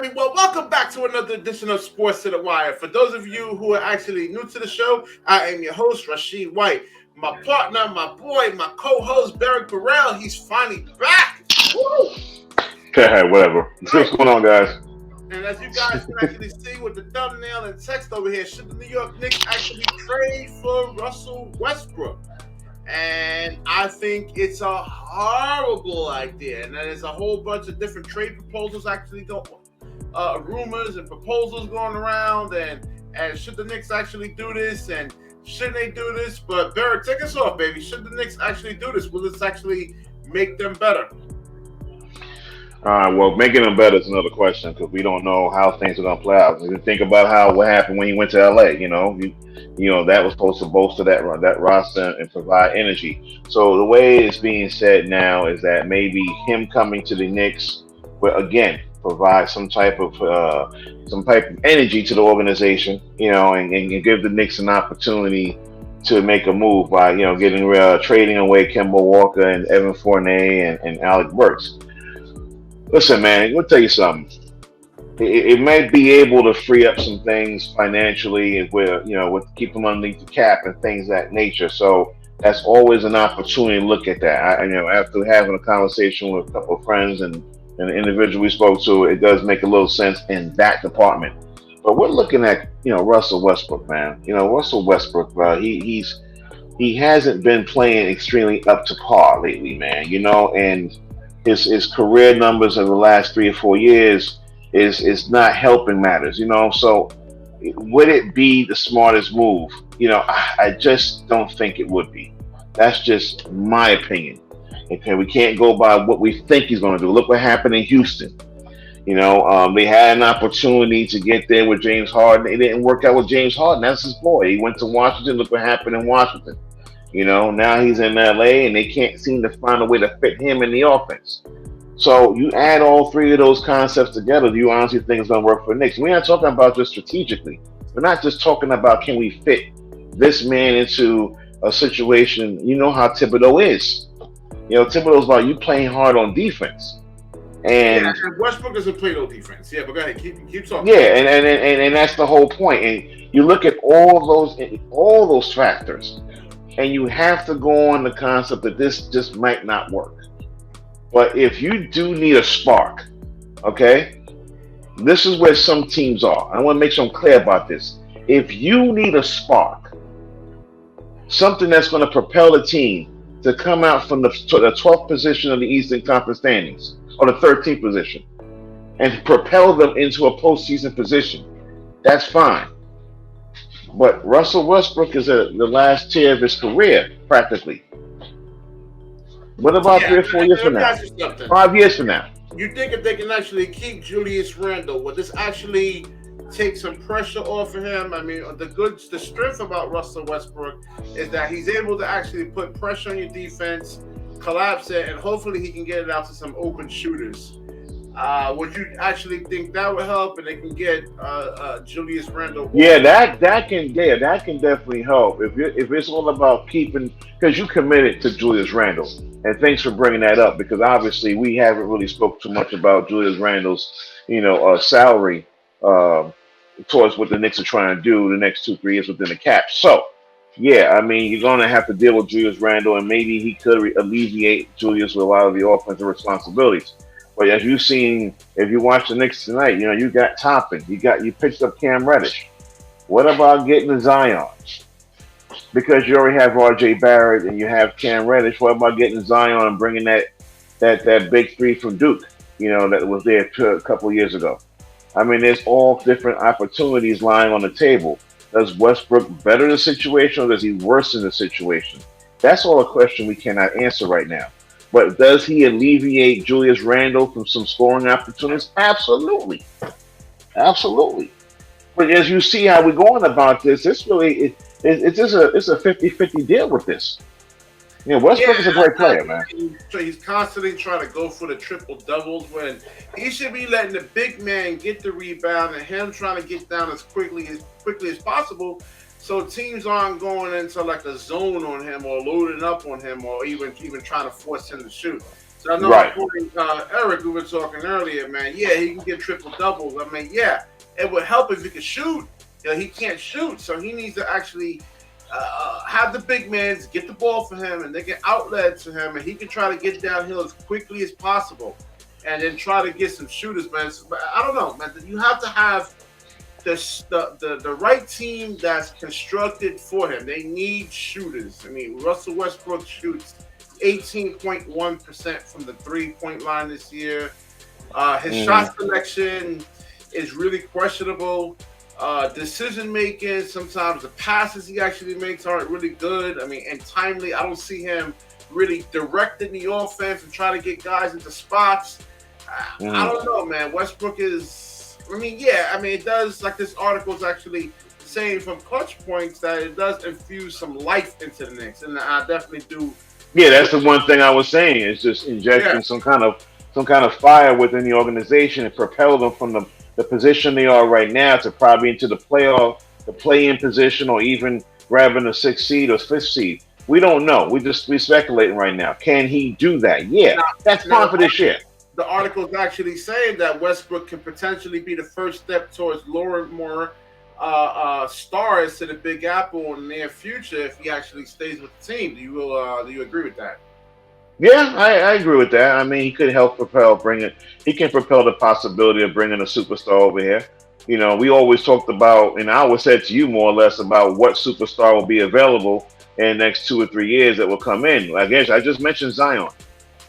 baby. Well, welcome back to another edition of Sports to the Wire. For those of you who are actually new to the show, I am your host, Rashid White. My partner, my boy, my co-host, Barry Burrell, he's finally back. Woo! Whatever. Right. What's going on, guys? And as you guys can actually see with the thumbnail and text over here, should the New York Knicks actually trade for Russell Westbrook? And I think it's a horrible idea. And there's a whole bunch of different trade proposals actually going, rumors and proposals going around. And should the Knicks actually do this? And shouldn't they do this? But Barrett, take us off, baby. Should the Knicks actually do this? Will this actually make them better? Well, making them better is another question because we don't know how things are going to play out. You think about what happened when he went to LA. That was supposed to bolster that roster and provide energy. So the way it's being said now is that maybe him coming to the Knicks will again provide some type of energy to the organization. And give the Knicks an opportunity to make a move by getting trading away Kemba Walker and Evan Fournier and Alec Burks. Listen, man, let me tell you something. It might be able to free up some things financially, with keep them underneath the cap and things of that nature. So that's always an opportunity to look at that. After having a conversation with a couple of friends and an individual we spoke to, it does make a little sense in that department. But we're looking at Russell Westbrook, man. Russell Westbrook, he hasn't been playing extremely up to par lately, man. And his career numbers in the last 3 or 4 years is not helping matters, So would it be the smartest move? I just don't think it would be. That's just my opinion. Okay, we can't go by what we think he's going to do. Look what happened in Houston. They had an opportunity to get there with James Harden. It didn't work out with James Harden. That's his boy. He went to Washington. Look what happened in Washington. Now he's in LA and they can't seem to find a way to fit him in the offense. So you add all three of those concepts together, do you honestly think it's going to work for the Knicks? We're not talking about just strategically. We're not just talking about can we fit this man into a situation. You know how Thibodeau is. Thibodeau's about you playing hard on defense. And Westbrook doesn't play no defense. Yeah, but go ahead, keep talking. Yeah, and that's the whole point. And you look at all those factors. And you have to go on the concept that this just might not work. But if you do need a spark, okay, this is where some teams are. I want to make sure I'm clear about this. If you need a spark, something that's going to propel the team to come out from the 12th position of the Eastern Conference standings, or the 13th position, and propel them into a postseason position, that's fine. But Russell Westbrook is at the last tier of his career, practically. What about 3 or 4 years from now? 5 years from now? You think if they can actually keep Julius Randle, will this actually take some pressure off of him? I mean, the strength about Russell Westbrook is that he's able to actually put pressure on your defense, collapse it, and hopefully he can get it out to some open shooters. Would you actually think that would help, and they can get Julius Randle? Yeah, that can definitely help. If it's all about keeping, because you committed to Julius Randle, and thanks for bringing that up, because obviously we haven't really spoke too much about Julius Randle's salary towards what the Knicks are trying to do the next 2-3 years within the cap. So yeah, I mean you're gonna have to deal with Julius Randle, and maybe he could alleviate Julius with a lot of the offensive responsibilities. But as you've seen, if you watch the Knicks tonight, you got Toppin, you pitched up Cam Reddish. What about getting the Zion? Because you already have R.J. Barrett and you have Cam Reddish. What about getting Zion and bringing that big three from Duke? That was there a couple of years ago. I mean, there's all different opportunities lying on the table. Does Westbrook better the situation, or does he worsen the situation? That's all a question we cannot answer right now. But does he alleviate Julius Randle from some scoring opportunities? Absolutely. Absolutely. But as you see how we're going about this, it's really it's a 50-50 deal with this. Westbrook is a great player, man. He's constantly trying to go for the triple doubles when he should be letting the big man get the rebound and him trying to get down as quickly as possible. So teams aren't going into like a zone on him or loading up on him or even trying to force him to shoot. So I know my Right. boy Eric, we were talking earlier, man. Yeah, he can get triple doubles. I mean, yeah, it would help if he could shoot. You know, he can't shoot, so he needs to actually have the big men get the ball for him, and they can outlet to him, and he can try to get downhill as quickly as possible, and then try to get some shooters, man. So, but I don't know, man. You have to have the right team that's constructed for him. They need shooters. I mean, Russell Westbrook shoots 18.1% from the 3-point line this year. His shot selection is really questionable. Decision making, sometimes the passes he actually makes aren't really good. I mean, and timely. I don't see him really directing the offense and trying to get guys into spots. I don't know, man. Westbrook is. I mean, yeah. I mean, it does. Like this article is actually saying from Clutch Points that it does infuse some life into the Knicks, and I definitely do. Yeah, that's the one thing I was saying. Is just injecting some kind of fire within the organization and propel them from the position they are right now to probably into the playoff, the play-in position, or even grabbing a 6th seed or 5th seed. We don't know. We're speculating right now. Can he do that? Yeah, that's fine for this year. The article is actually saying that Westbrook can potentially be the first step towards luring more stars to the Big Apple in the near future if he actually stays with the team. Do you agree with that? Yeah, I agree with that. I mean, he could help he can propel the possibility of bringing a superstar over here. You know, we always talked about, and I always said to you more or less about what superstar will be available in the next 2 or 3 years that will come in. I guess I just mentioned Zion.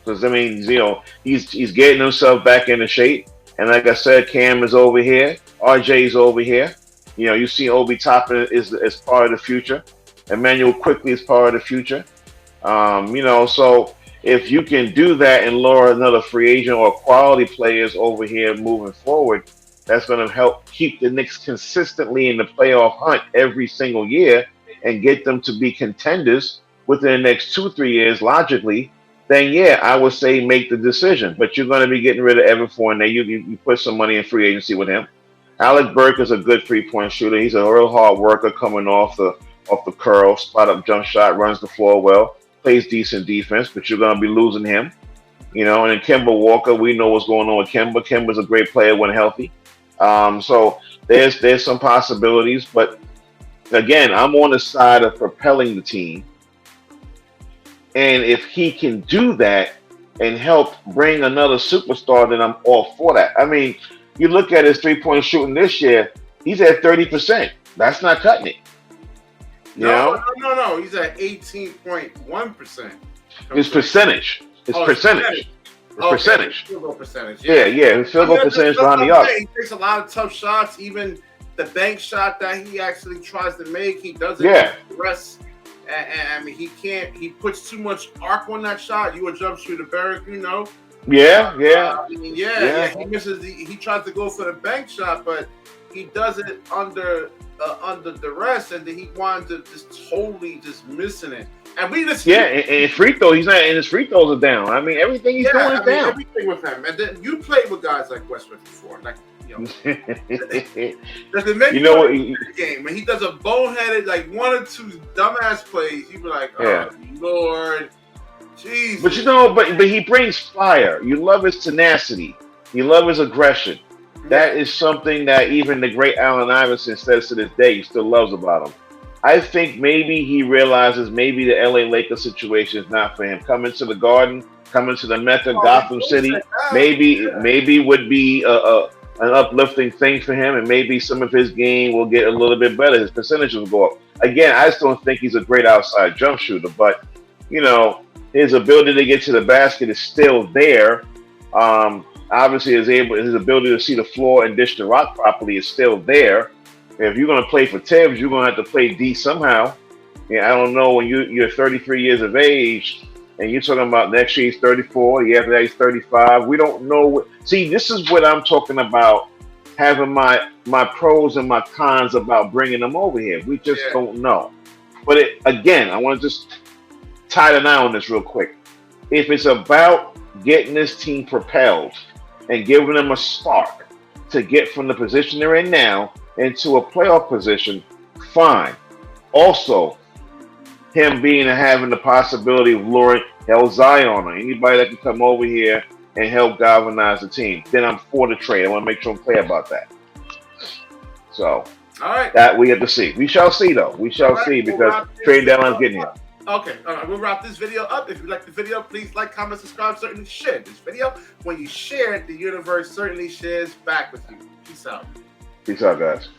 Because I mean, you know, he's getting himself back into shape, and like I said, Cam is over here, RJ's over here. You know, you see Obi Toppin is part of the future. Emmanuel Quickly is part of the future. You know, so if you can do that and lure another free agent or quality players over here moving forward, that's going to help keep the Knicks consistently in the playoff hunt every single year and get them to be contenders within the next 2-3 years, logically. Then yeah, I would say make the decision. But you're going to be getting rid of Evan Fournier. You put some money in free agency with him. Alec Burke is a good 3-point shooter. He's a real hard worker coming off the curl, spot up jump shot, runs the floor well, plays decent defense. But you're going to be losing him, you know. And then Kemba Walker, we know what's going on with Kemba. Kemba's a great player when healthy. So there's some possibilities. But again, I'm on the side of propelling the team. And if he can do that and help bring another superstar, then I'm all for that. I mean, you look at his 3-point shooting this year, he's at 30%. That's not cutting it. No. He's at 18.1%. His percentage. His percentage. Field goal percentage. Yeah. His field goal percentage behind the arc. He takes a lot of tough shots. Even the bank shot that he actually tries to make, he doesn't press. And I mean, he puts too much arc on that shot. You a jump shooter, Barrett, you know. Yeah. He misses. He tries to go for the bank shot, but he does it under duress, and then he winds up just totally just missing it. And we just and free throw, he's not, and his free throws are down. I mean, everything he's doing is down. Everything with him, and then you played with guys like Westbrook before, like. Doesn't make the game. When he does a boneheaded, like 1 or 2 dumbass plays, you be like, "Oh Lord, jeez." But you know, but he brings fire. You love his tenacity. You love his aggression. That is something that even the great Allen Iverson says to this day he still loves about him. I think maybe he realizes maybe the LA Lakers situation is not for him. Coming to the Garden, coming to the Mecca, Gotham City, maybe would be an uplifting thing for him, and maybe some of his game will get a little bit better. His percentages will go up. Again, I just don't think he's a great outside jump shooter, but you know, his ability to get to the basket is still there. Obviously, his ability to see the floor and dish the rock properly is still there. If you're going to play for Tibbs, you're going to have to play D somehow. Yeah, I don't know, when you're 33 years of age and you're talking about next year he's 34, after that he's 35. We don't know. See, this is what I'm talking about, having my pros and my cons about bringing them over here. We just don't know. But again, I want to just tie the knot on this real quick. If it's about getting this team propelled and giving them a spark to get from the position they're in now into a playoff position, fine. Also, him being and having the possibility of luring Zion or anybody that can come over here and help galvanize the team, then I'm for the trade. I want to make sure I'm clear about that. So, all right, that we have to see. We shall see, though. We shall see because trade deadline's getting here. Okay, all right, we'll wrap this video up. If you like the video, please like, comment, subscribe, certainly share this video. When you share it, the universe certainly shares back with you. Peace out. Peace out, guys.